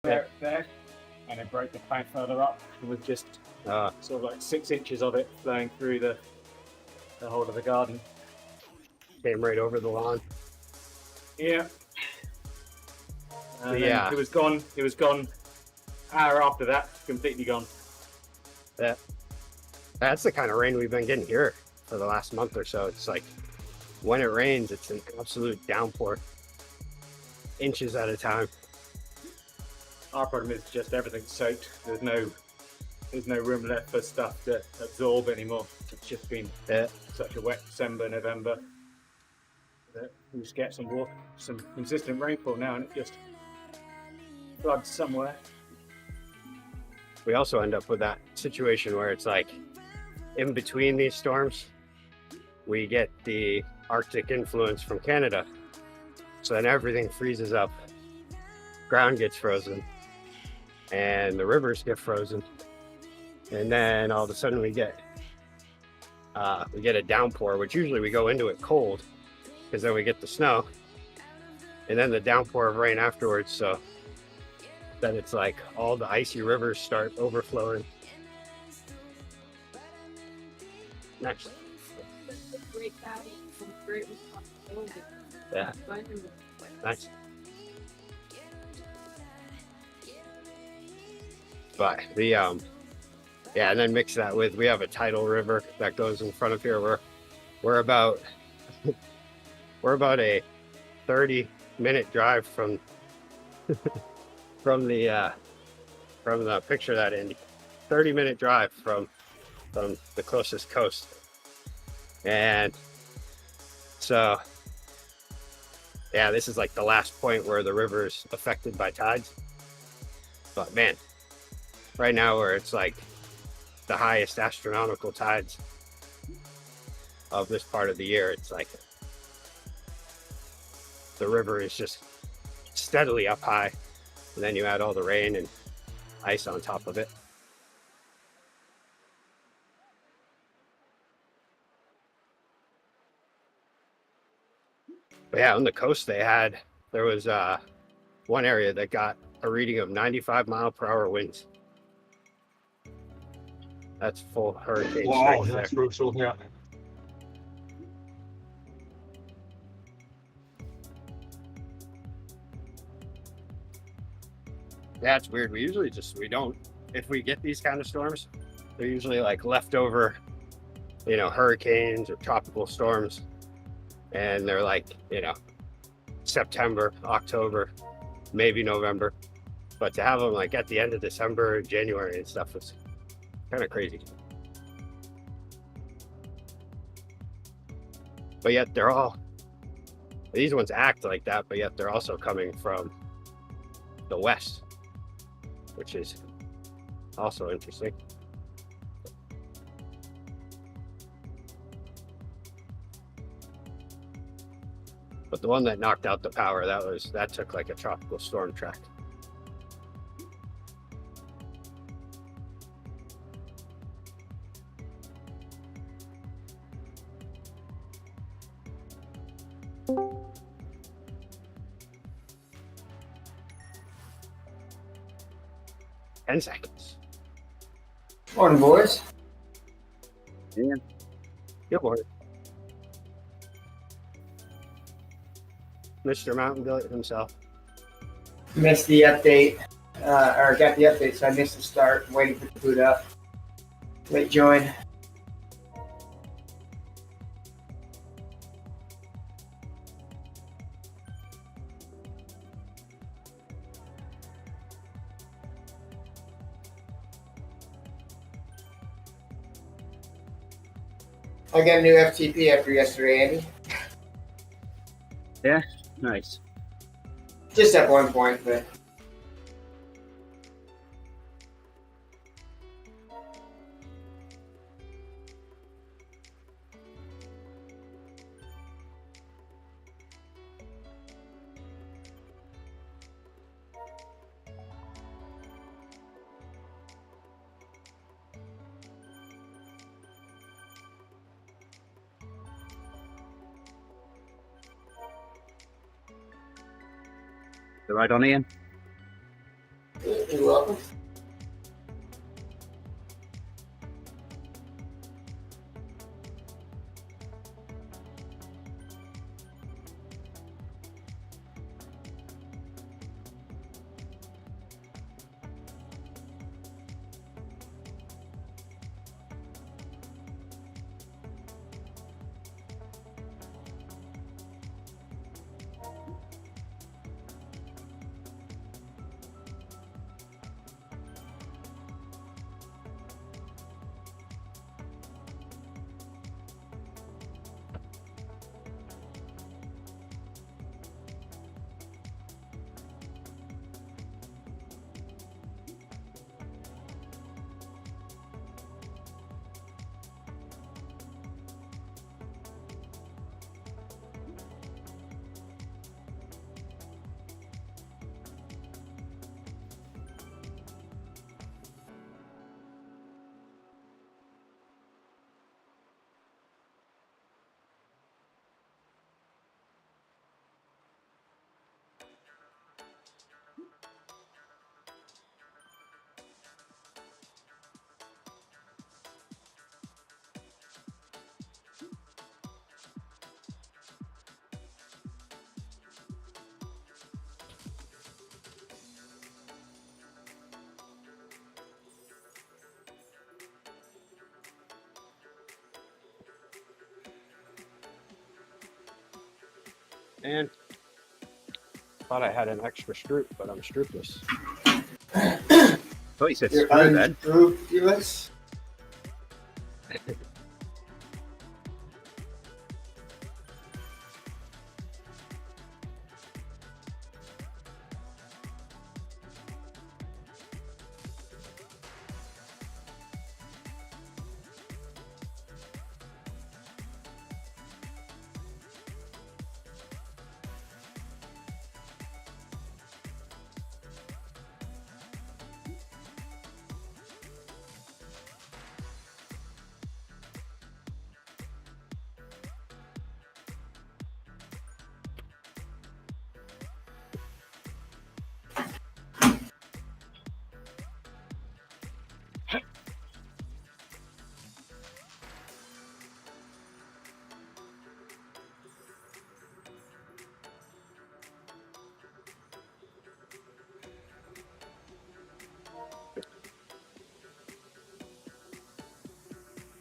there, and it broke the plank further up, and with just sort of like 6 inches of it flowing through the whole of the garden. Came right over the lawn. Yeah. And Yeah. It was gone. It was gone. Hour after that, completely gone. Yeah. That's the kind of rain we've been getting here for the last month or so. It's like when it rains, it's an absolute downpour, inches at a time. Our problem is just everything's soaked. There's no room left for stuff to absorb anymore. It's just been such a wet December, November that we just get some water, some consistent rainfall now, and it just floods somewhere. We also end up with that situation where it's like in between these storms, we get the Arctic influence from Canada. So then everything freezes up, ground gets frozen, and the rivers get frozen. And then all of a sudden we get a downpour, which usually we go into it cold because then we get the snow and then the downpour of rain afterwards. So then it's like all the icy rivers start overflowing. Nice. Yeah. Nice. But the yeah, and then mix that with, we have a tidal river that goes in front of here. We're about a 30-minute drive from from the picture that Andy, 30-minute drive from the closest coast. And so yeah, this is like the last point where the river is affected by tides. But man, right now where it's like the highest astronomical tides of this part of the year, it's like the river is just steadily up high, and then you add all the rain and ice on top of it. But yeah, on the coast there was one area that got a reading of 95-mile-per-hour winds. That's full hurricane Wow, strength that's there. brutal, yeah. Yeah, it's weird. We usually we don't, if we get these kind of storms, they're usually like leftover, hurricanes or tropical storms. And they're like, September, October, maybe November. But to have them like at the end of December, January and stuff is kind of crazy. But yet these ones act like that, but yet they're also coming from the west, which is also interesting. But the one that knocked out the power, that took like a tropical storm track. Ten seconds. Morning, boys. Yeah. Good morning. Mr. Mountain Goat himself. Missed the update, or got the update, so I missed the start. I'm waiting for the boot up. Late join. I got a new FTP after yesterday, Andy. Yeah, nice. Just at one point, but The right on, Ian? You're welcome. And thought I had an extra stroop, but I'm stroopless. Oh, you said You're screw then. unscrupulous.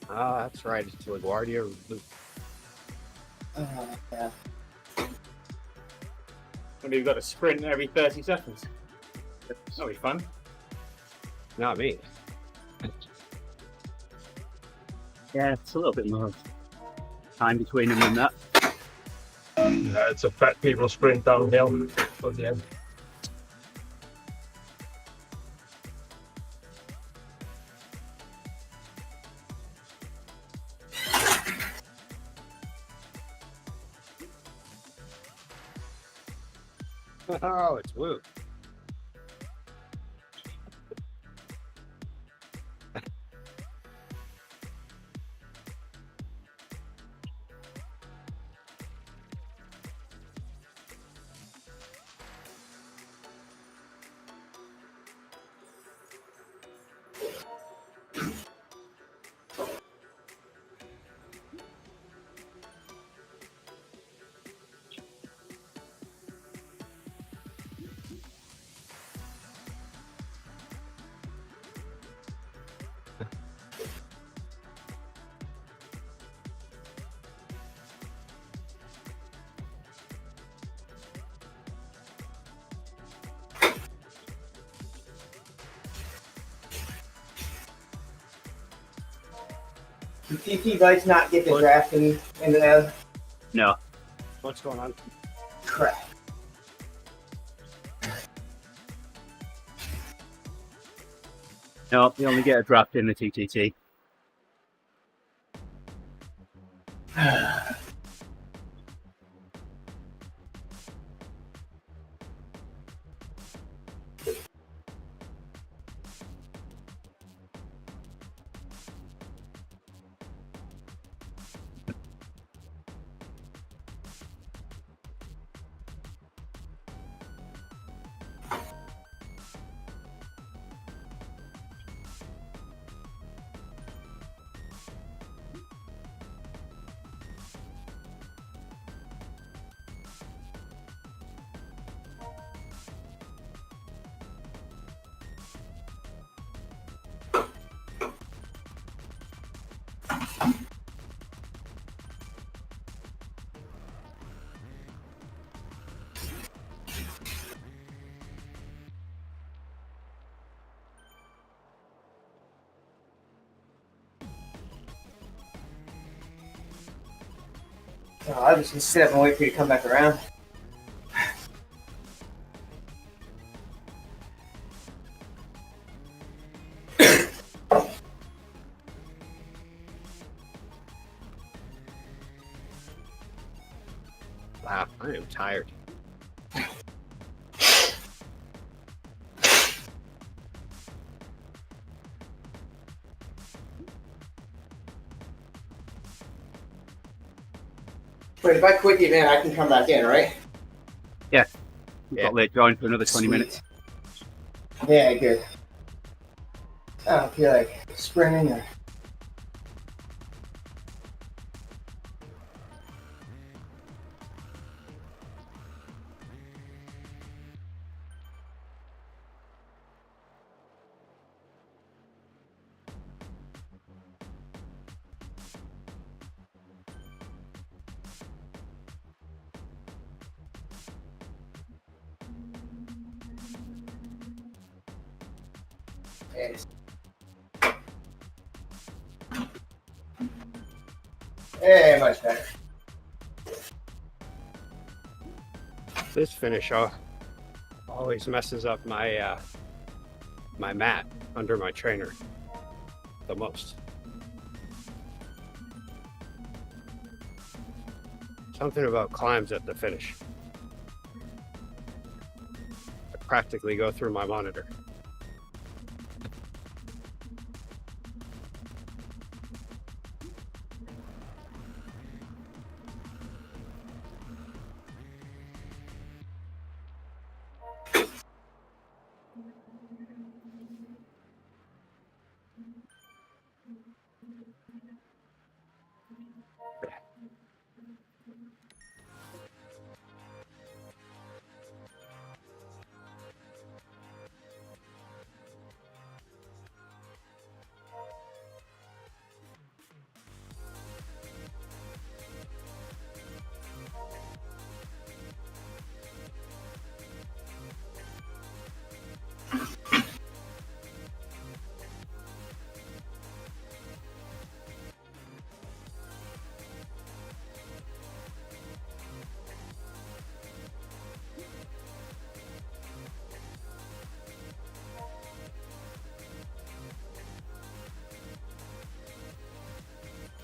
Ah, that's right. It's LaGuardia loop. Yeah. And you've got to sprint every 30 seconds. That'll be fun. Not me. Yeah, it's a little bit more time between them than that. Yeah, it's a fat people sprint downhill at the end. Oh, it's Woo. Do TT bikes not get the drafting into the No. What's going on? crap? No, you only get a draft in the TTT. No, I'm just gonna sit up and wait for you to come back around. Wow, I am tired. Wait, if I quit the event, I can come back in, right? We've got late join for another 20 minutes. Yeah, good. I don't feel like sprinting or. Hey, much better. This finish always messes up my my mat under my trainer the most. Something about climbs at the finish. I practically go through my monitor.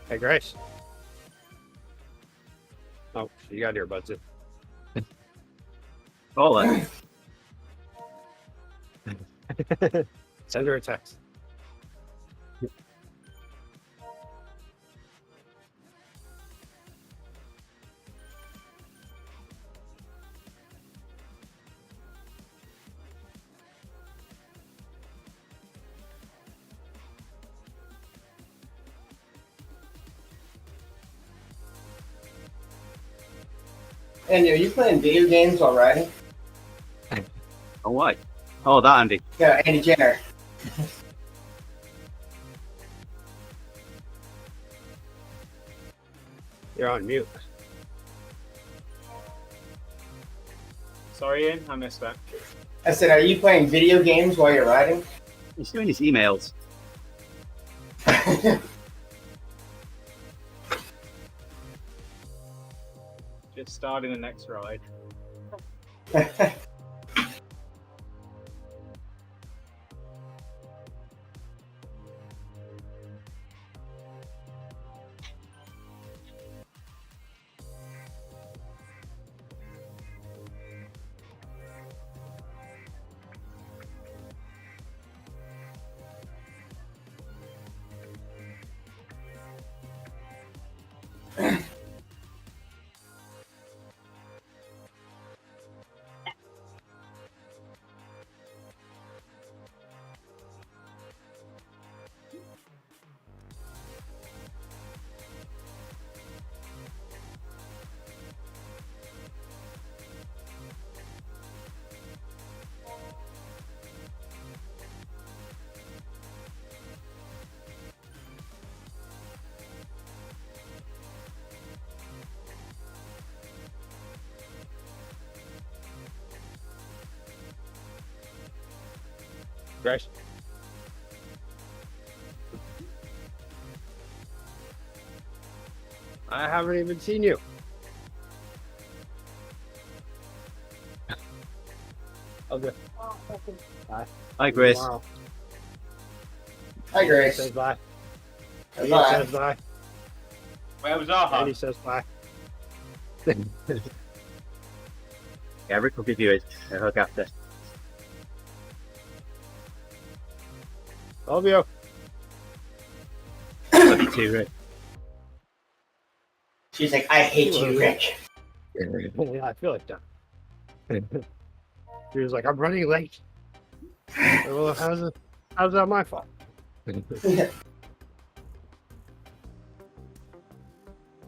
Hey, Grace. Oh, you got earbuds in. All that. Send her a text. And are you playing video games while riding? Oh, why? Oh, that Andy. Yeah, Andy Jenner. You're on mute. Sorry, Ian, I missed that. I said, are you playing video games while you're riding? He's doing his emails. Just starting the next ride. Grace. I haven't even seen you. Okay. Hi, Grace. Tomorrow. Hi, Grace. Says bye. Ian Bye. says bye. Where was our Andy hug? says bye. Yeah, Rick will give you a hug after. Love you. Love you too, Rick. She's like, I hate you, Rick. Yeah, I feel like that. He was like, I'm running late. Well, how's that my fault?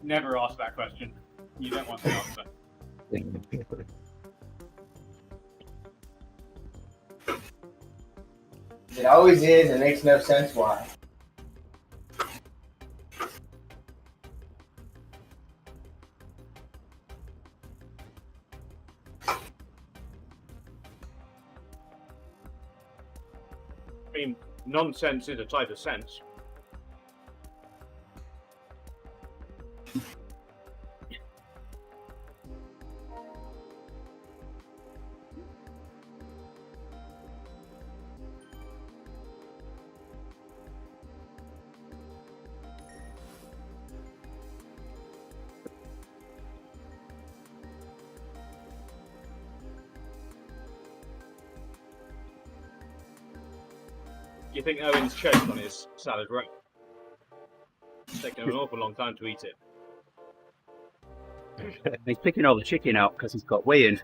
Never ask that question. You don't want to answer. It always is, and makes no sense why. I mean, nonsense is a type of sense. Do you think Owen's choked on his salad wrap? It's taken him an awful long time to eat it. He's picking all the chicken out because he's got weigh-in.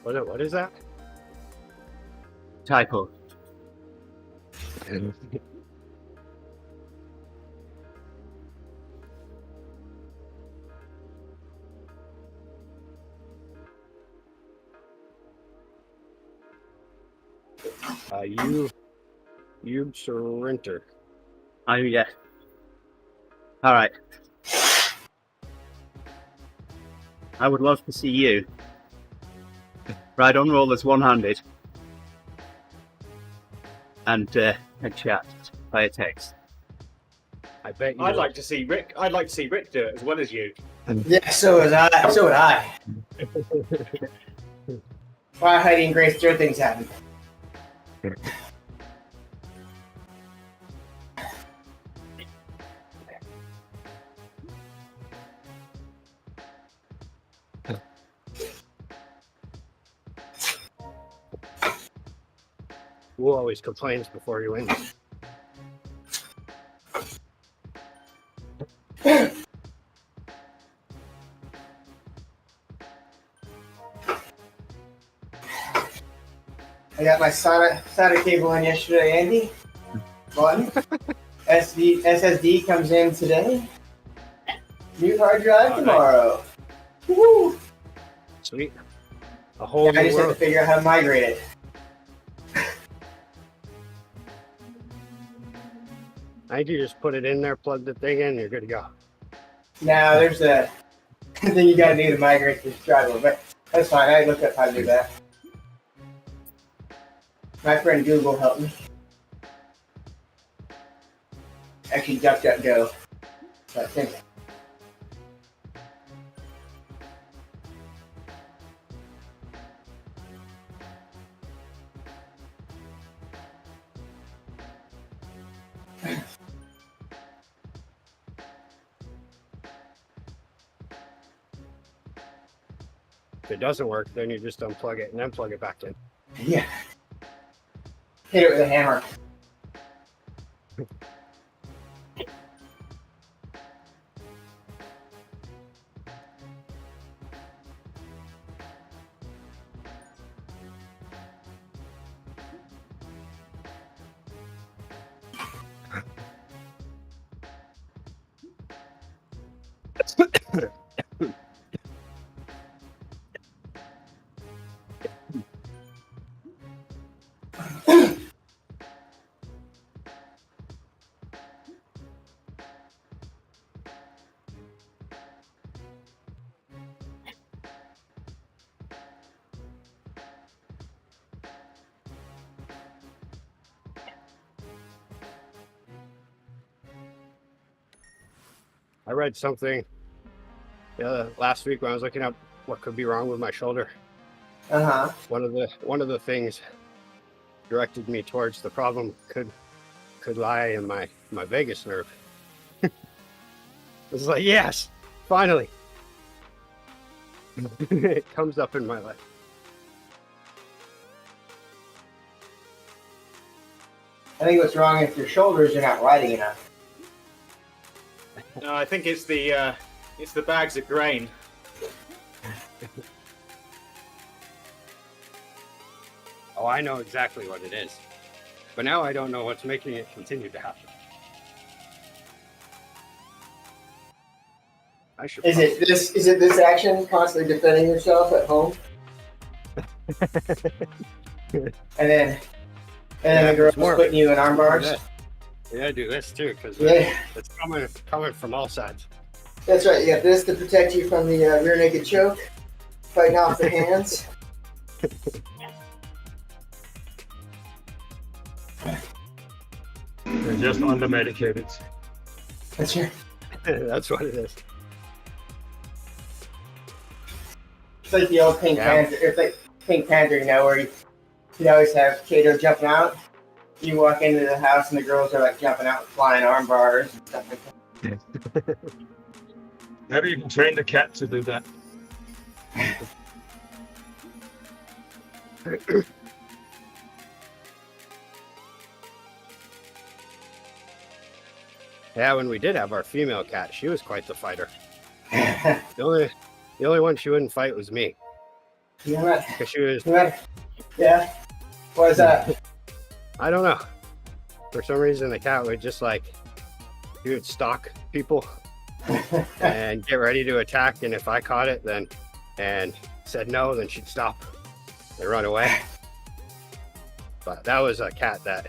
What is that? Typo. You surrender. Oh, yeah. All right. I would love to see you ride on rollers one-handed and chat via text. I bet you. I'd like to see Rick do it as well as you. Yeah, so would I. So would I. Why Heidi and Grace do things happen? Who always complains before you win? I got my SATA cable in yesterday, Andy. One. SSD comes in today. New hard drive tomorrow. Woo! Sweet. A whole I new just have to world. figure out how to migrate it. I think you just put it in there, plug the thing in, you're good to go. Now there's a thing you gotta do to migrate this drive, but that's fine. I looked up how to do that. My friend Google helped me. Actually, DuckDuckGo. I think. If it doesn't work, then you just unplug it and then plug it back in. Yeah. Hit it with a hammer. I read something last week when I was looking up what could be wrong with my shoulder. Uh-huh. One of the things directed me towards the problem could lie in my vagus nerve. It was like, yes, finally. It comes up in my life. I think what's wrong with your shoulders, you're not riding enough. No, I think it's the bags of grain. Oh, I know exactly what it is. But now I don't know what's making it continue to happen. I should Is it this action constantly defending yourself at home? And then the girl's putting you in arm bars? Yeah, I do this too, because Yeah. it's coming from all sides. That's right, you got this to protect you from the rear naked choke, fighting off the hands. They're just under-medicated. That's right. That's what it is. It's like the old Pink Panther. It's like Pink Panther, you know, where you always have Kato jumping out. You walk into the house and the girls are like jumping out with flying arm bars and stuff like that. Maybe you can train the cat to do that. Yeah, when we did have our female cat, she was quite the fighter. The only one she wouldn't fight was me. You know what? Because she was, Yeah. What is that? I don't know. For some reason, the cat would just he would stalk people and get ready to attack. And if I caught it, and said no, then she'd stop and run away. But that was a cat that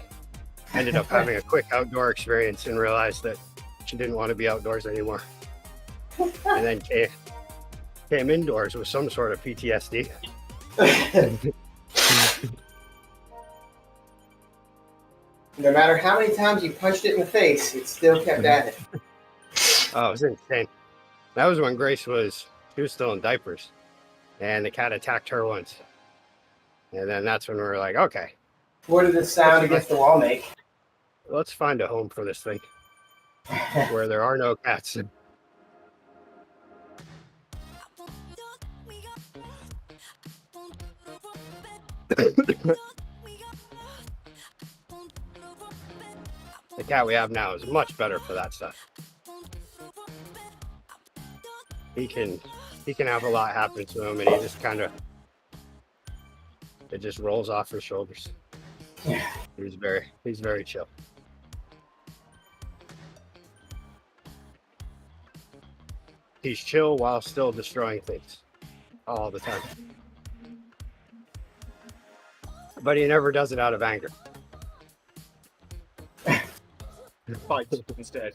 ended up having a quick outdoor experience and realized that she didn't want to be outdoors anymore. And then came indoors with some sort of PTSD. No matter how many times you punched it in the face, it still kept at it. Oh, it was insane. That was when Grace was still in diapers, and the cat attacked her once. And then that's when we were like, okay, What did the sound against the wall make? let's find a home for this thing where there are no cats. The cat we have now is much better for that stuff. He can have a lot happen to him, and he just it just rolls off his shoulders. He's very chill. He's chill while still destroying things all the time. But he never does it out of anger. Fight instead.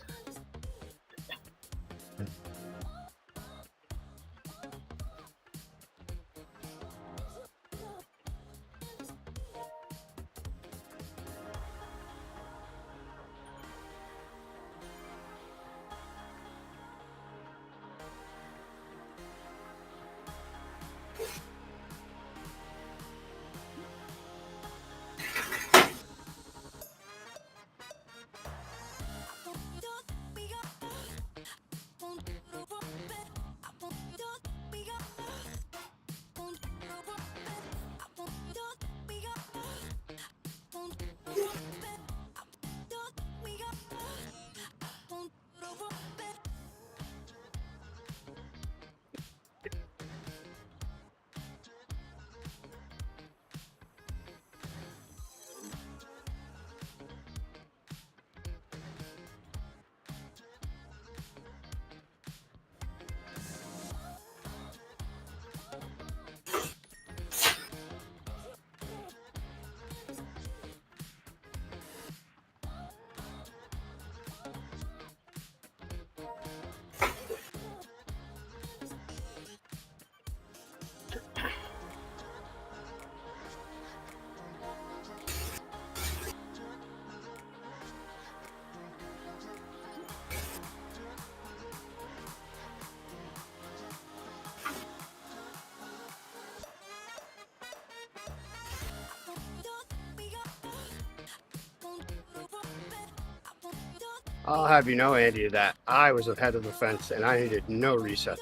I'll have you know, Andy, that I was ahead of the fence and I needed no resets.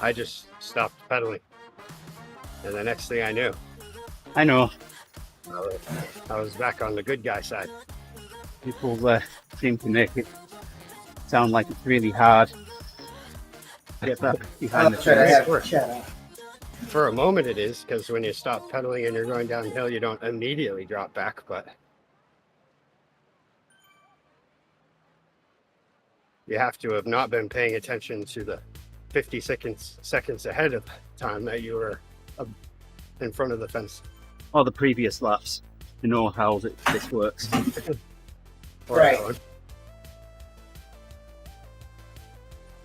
I just stopped pedaling. And the next thing I knew, I know. I was back on the good guy side. People seem to make it sound like it's really hard to get back behind the fence. Shut up. For a moment it is, because when you stop pedaling and you're going downhill, you don't immediately drop back, but you have to have not been paying attention to the 50 seconds ahead of time that you were in front of the fence. Or the previous laps to know how this works. Right.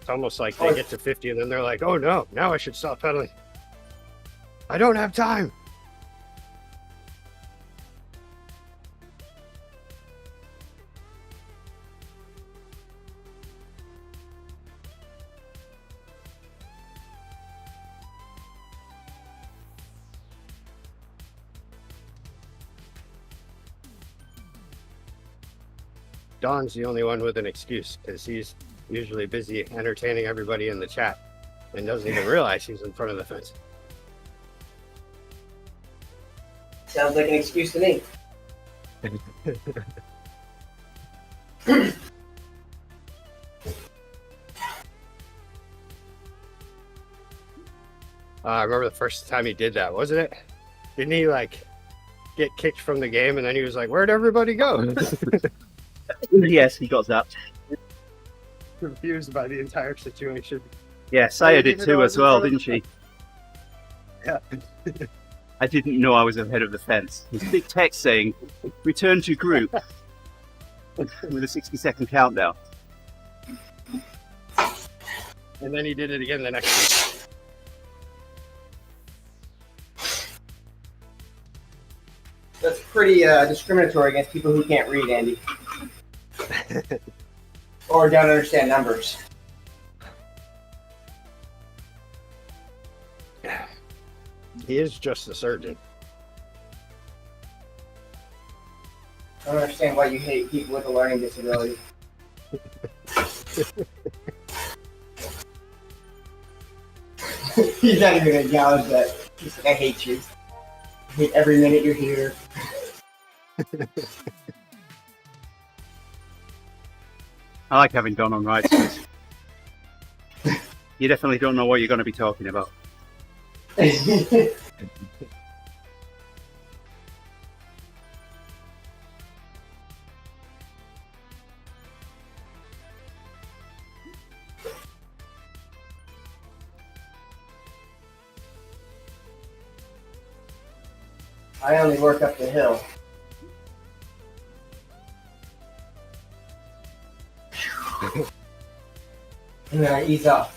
It's almost like they get to 50 and then they're like, oh no, now I should stop pedaling. I don't have time. Don's the only one with an excuse because he's usually busy entertaining everybody in the chat and doesn't even realize he's in front of the fence. Sounds like an excuse to me. I remember the first time he did that, wasn't it? Didn't he like get kicked from the game and then he was like, where'd everybody go? Yes, he got zapped. Confused by the entire situation. Yeah, Saya did too as well, didn't she? Yeah. I didn't know I was ahead of the fence. There's a big text saying, return to group, with a 60-second countdown. And then he did it again the next week. That's pretty discriminatory against people who can't read, Andy. Or don't understand numbers. He is just a surgeon. I don't understand why you hate people with a learning disability. He's not even gonna acknowledge that. He's like, I hate you. I hate every minute you're here. I like having Don on rides. You definitely don't know what you're going to be talking about. I only work up the hill. And then I ease off.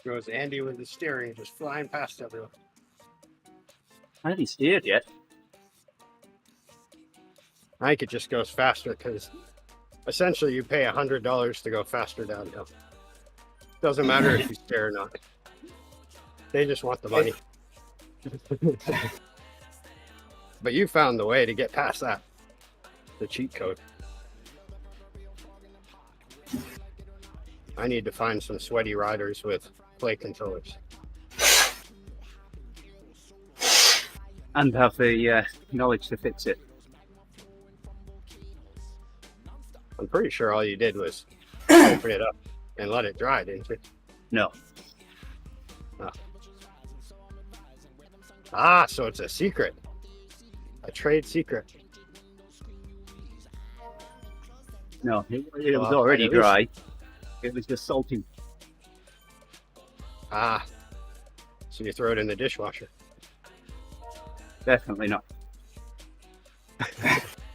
Goes Andy with the steering, just flying past everyone. I haven't steered yet. I think it just goes faster because essentially you pay $100 to go faster downhill. Doesn't matter if you steer or not. They just want the money. But you found the way to get past that. The cheat code. I need to find some sweaty riders with play controllers. And have the knowledge to fix it. I'm pretty sure all you did was open it up and let it dry, didn't you? No. Oh. Ah, so it's a secret. A trade secret. No, it was Well, already at least- dry. It was just salty. Ah, so you throw it in the dishwasher. Definitely not.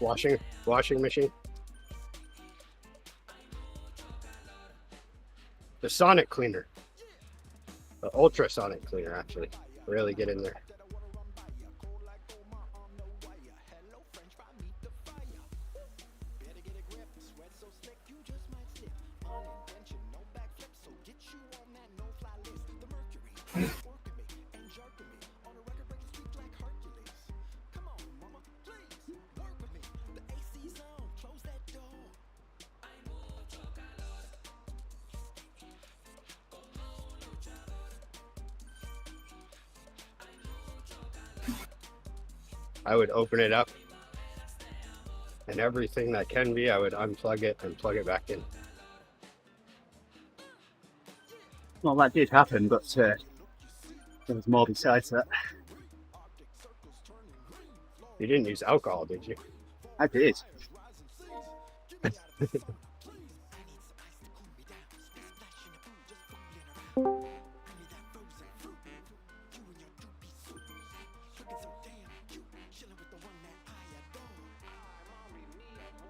Washing machine. The sonic cleaner. The ultrasonic cleaner, actually. Really get in there. I would open it up, and everything that can be, I would unplug it and plug it back in. Well, that did happen, but there was more besides that. You didn't use alcohol, did you? I did.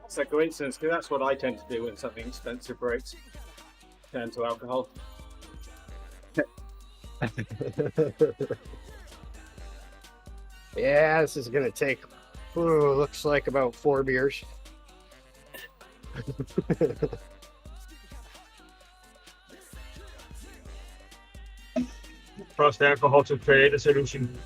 It's a coincidence because that's what I tend to do when something expensive breaks. Turn to alcohol. Yeah, this is gonna take, looks like about 4 beers. Trust alcohol to create a solution.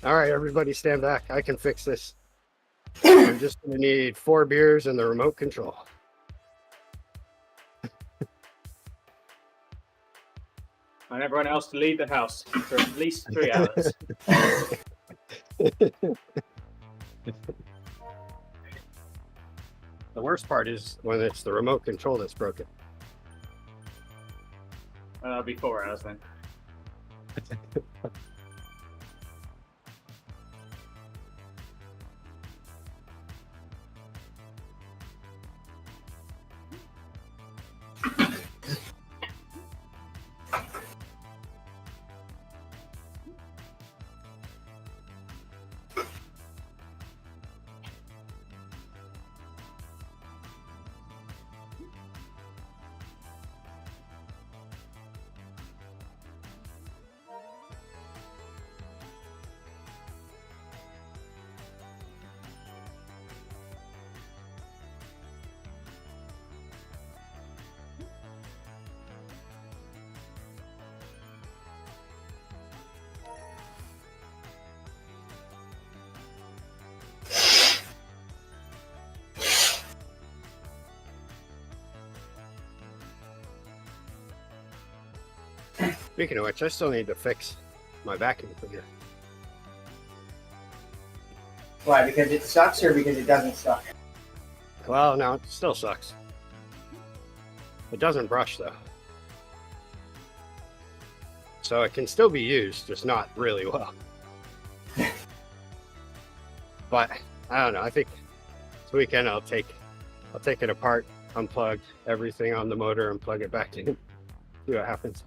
All right, everybody stand back. I can fix this. I'm just gonna need 4 beers and the remote control. And everyone else to leave the house for at least 3 hours. The worst part is when it's the remote control that's broken. That'll be 4 hours then. Speaking of which, I still need to fix my vacuum cleaner. Why? Because it sucks or because it doesn't suck? Well, no, it still sucks. It doesn't brush though. So it can still be used, just not really well. But I don't know. I think this weekend I'll take it apart, unplug everything on the motor, and plug it back in. See what happens.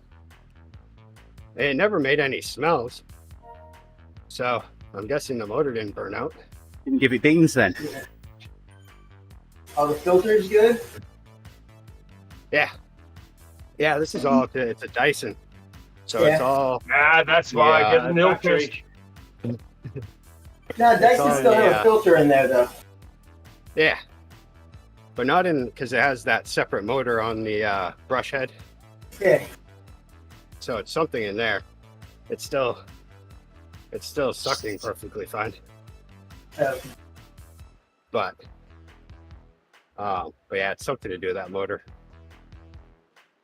It never made any smells, so I'm guessing the motor didn't burn out. Didn't give it beans then. Oh, the filter's good? Yeah, this is all. It's a Dyson, so Yeah. it's all. Ah, that's why I get the milk battery. No, Dyson on still the, have a filter in there though. Yeah, but not in, because it has that separate motor on the brush head. Yeah. So it's something in there. It's still sucking perfectly fine. But yeah, it's something to do with that motor.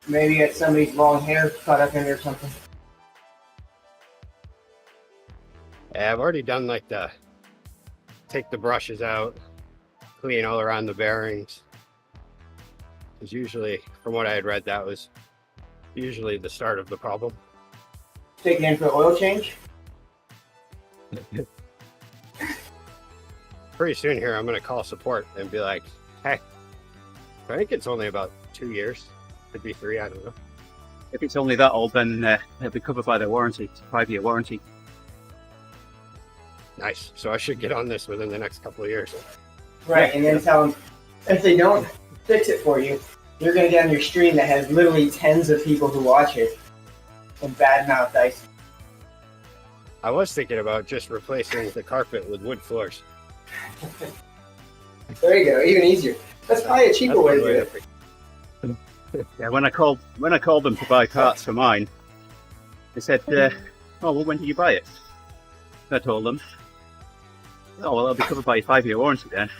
Maybe it's somebody's long hair caught up in there or something. Yeah, I've already done like take the brushes out, clean all around the bearings. Because usually, from what I had read, that was usually the start of the problem. Take it in for oil change. Pretty soon here, I'm going to call support and be like, hey, I think it's only about 2 years. Could be 3, I don't know. If it's only that old, then it'll be covered by their warranty. It's a 5-year warranty. Nice. So I should get on this within the next couple of years. Right, and then tell them if they don't fix it for you, you're going to get on your stream that has literally tens of people who watch it and badmouth ice. I was thinking about just replacing the carpet with wood floors. There you go, even easier. That's probably a cheaper way to do it. Yeah, when I called them to buy parts for mine, they said, "Oh, well, when did you buy it?" I told them, "Oh, well, it'll be covered by a 5-year warranty then."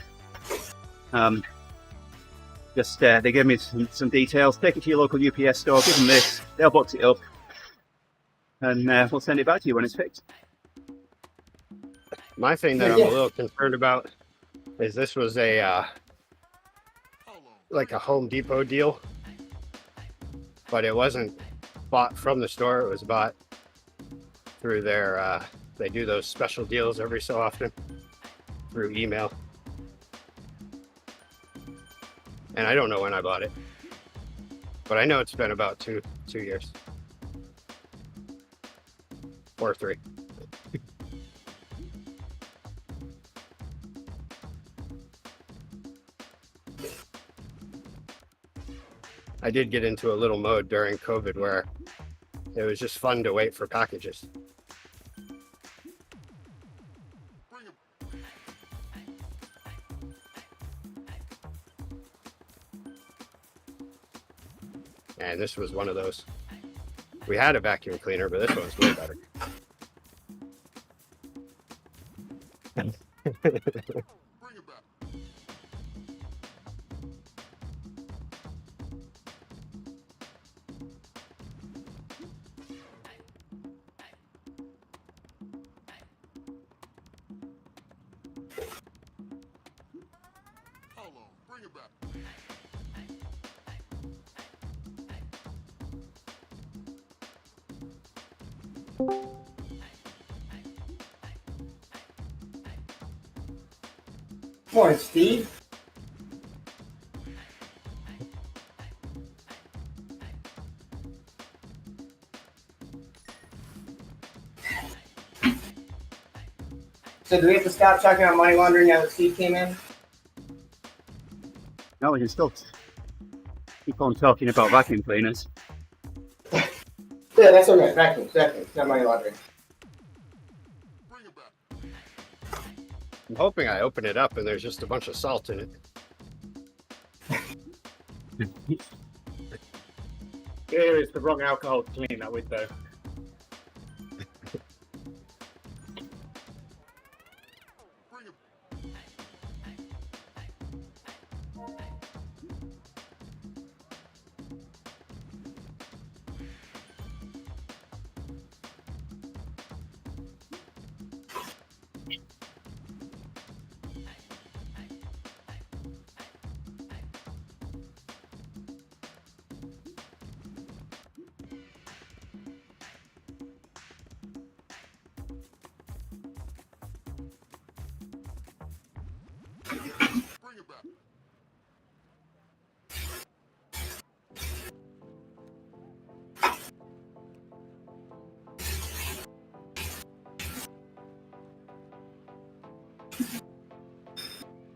They gave me some details. Take it to your local UPS store, give them this, they'll box it up, and we'll send it back to you when it's fixed. My thing that I'm a little concerned about is this was a like a Home Depot deal, but it wasn't bought from the store. It was bought through their they do those special deals every so often through email, and I don't know when I bought it, but I know it's been about two years or 3. I did get into a little mode during COVID where it was just fun to wait for packages. And this was one of those. We had a vacuum cleaner, but this one's way better. Morning, Steve. So do we have to stop talking about money laundering now that Steve came in? No, we can still keep on talking about vacuum cleaners. Yeah, that's what I meant. Vacuum, not money laundering. I'm hoping I open it up and there's just a bunch of salt in it. Here is the wrong alcohol to clean that with, though.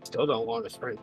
Still don't want to sprint.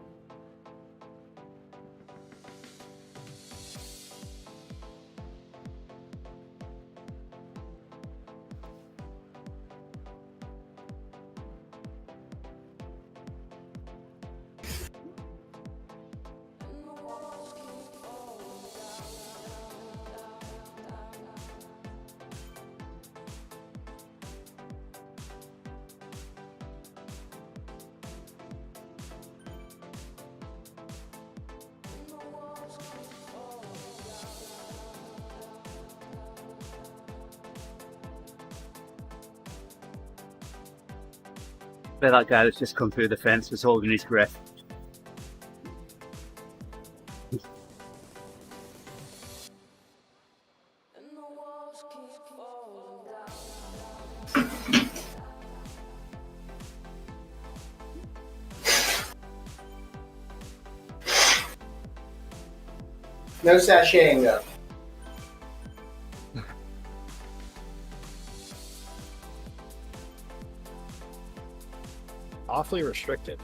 But that guy that's just come through the fence was holding his breath. No sashaying though. Awfully restricted.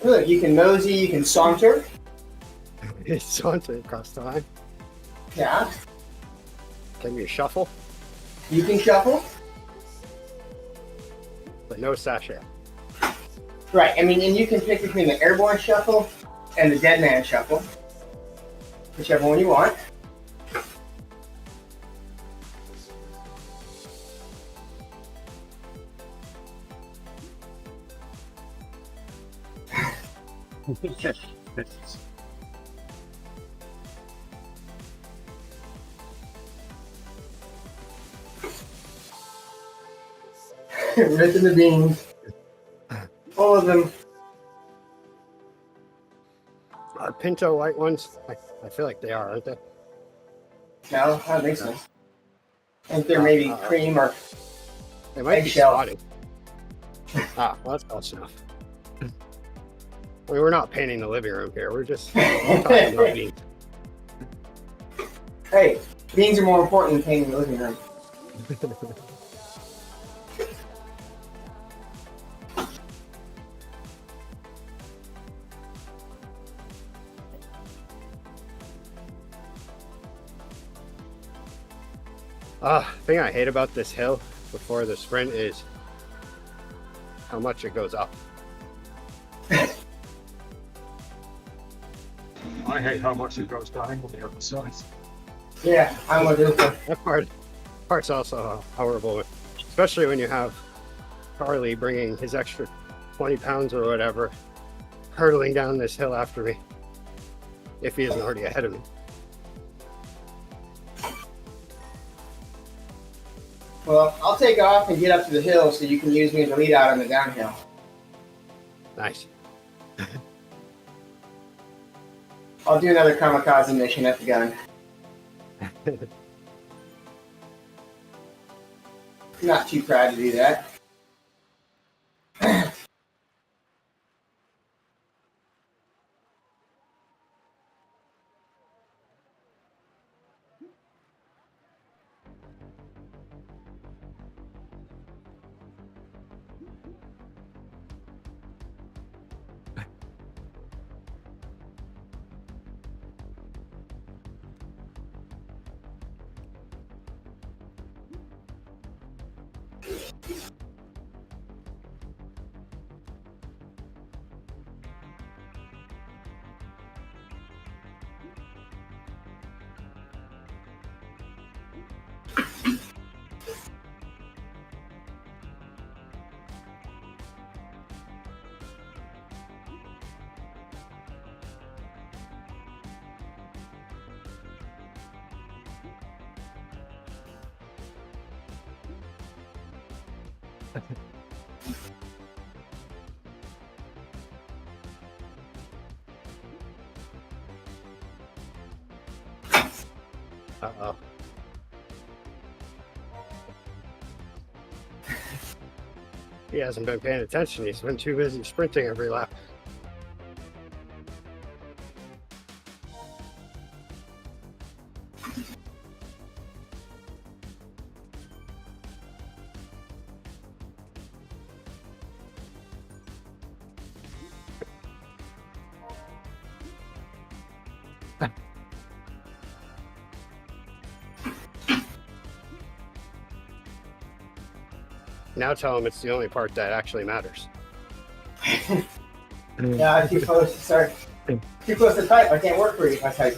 Look, you can mosey, you can saunter. It's saunter across the line. Yeah. Can you shuffle? You can shuffle. But no sachet. Right. I mean, and you can pick between the airborne shuffle and the dead man shuffle, whichever one you want. Ripping the beans. All of them. Pinto white ones, I feel like they are, aren't they? No, I don't think so. I think they're maybe cream or They might eggshell. be spotted. Well, that's close enough. We're not painting the living room here. We're just talking about beans. Hey, beans are more important than painting the living room. Thing I hate about this hill before the sprint is how much it goes up. I hate how much it goes down on the other side. Yeah, I'm with you. That part's also horrible, especially when you have Carly bringing his extra 20 pounds or whatever, hurtling down this hill after me, if he isn't already ahead of me. Well, I'll take off and get up to the hill so you can use me as a lead out on the downhill. Nice. I'll do another kamikaze mission at the gun. Not too proud to do that. Uh-oh. He hasn't been paying attention. He's been too busy sprinting every lap. Now tell him it's the only part that actually matters. Yeah, I'm too close to start. Too close to type. I can't work for you if I type.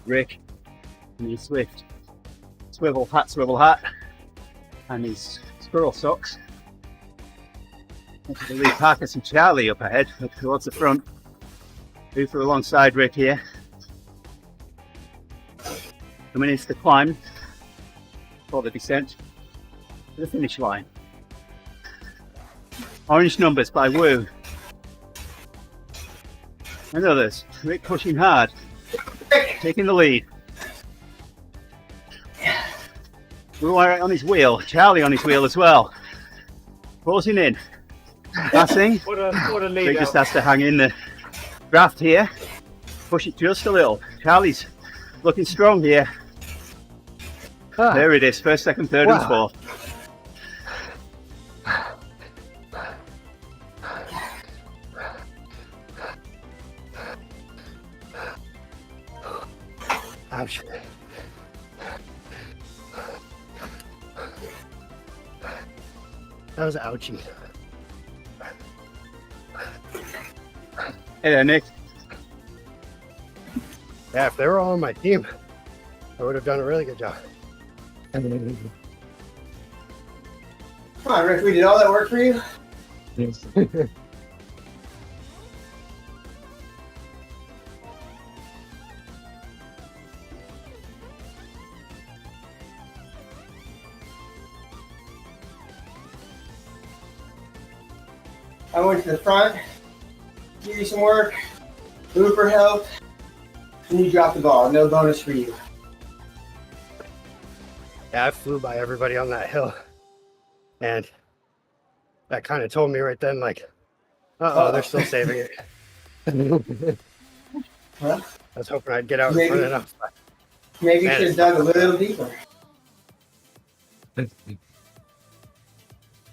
Rick in his Swift swivel hat, and his squirrel socks. I believe Parkus and Charlie up ahead, up towards the front. Hooper alongside Rick here. Coming into the climb for the descent to the finish line. Orange numbers by Wu and others. Rick pushing hard, taking the lead. Wu on his wheel, Charlie on his wheel as well. Closing in. Passing. What a lead Rick just out. has to hang in the draft here. Push it just a little. Charlie's looking strong here. There it is, first, second, third, and fourth. Ouch. That was ouchie. Hey there, Nick. Yeah, if they were all on my team, I would have done a really good job. Come on, Rick, we did all that work for you? I went to the front, give you some work, Hooper helped, and you dropped the ball. No bonus for you. Yeah, I flew by everybody on that hill. And that kind of told me right then, like, they're still saving it. Huh? I was hoping I'd get out in Maybe. front enough. Maybe you Man, should have dug a little deeper.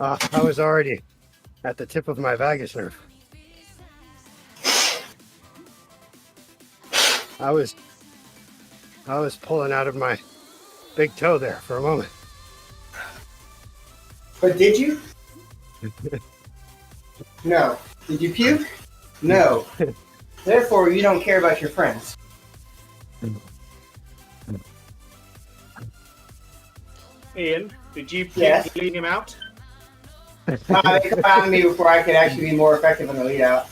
I was already at the tip of my vagus nerve. I was pulling out of my big toe there for a moment. But did you? No. Did you puke? No. Therefore, you don't care about your friends. Ian, did you Yes. lead him out? They found me before I could actually be more effective in the lead out.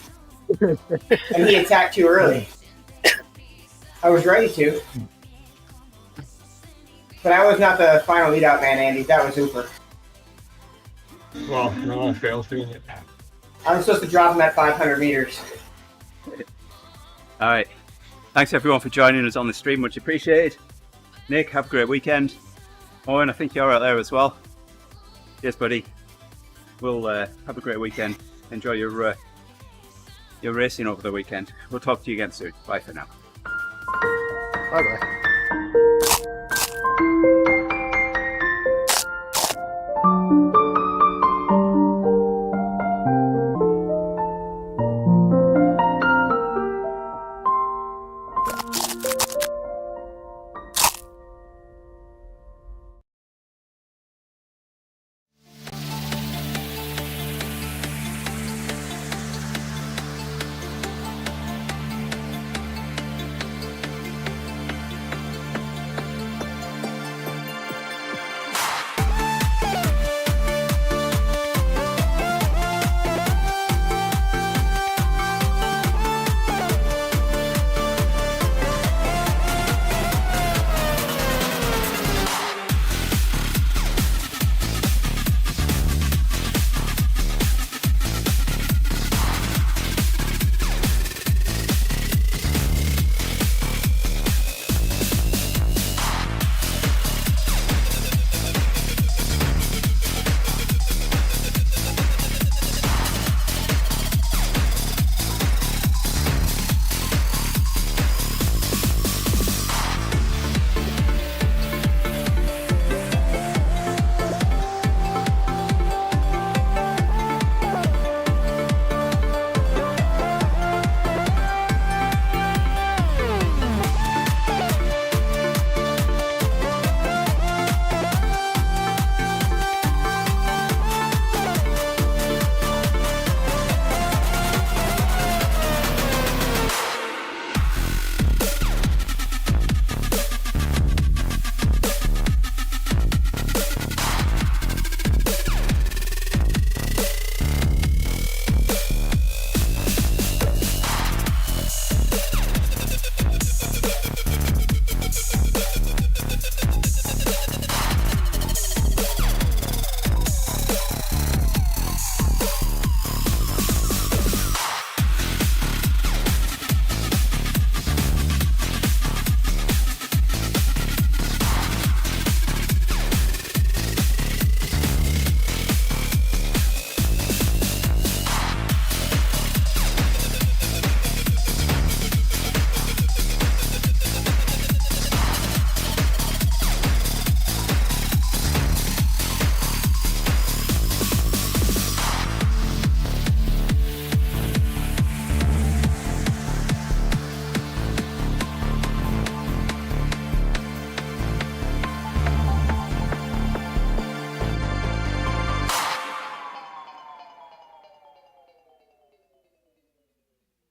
And he attacked too early. I was ready to. But I was not the final lead out man, Andy. That was Hooper. Well, no, I failed doing it. I was supposed to drop him at 500 meters. All right. Thanks everyone for joining us on the stream. Much appreciated. Nick, have a great weekend. Owen, I think you're out there as well. Yes, buddy. We'll have a great weekend. Enjoy your racing over the weekend. We'll talk to you again soon. Bye for now. Bye-bye.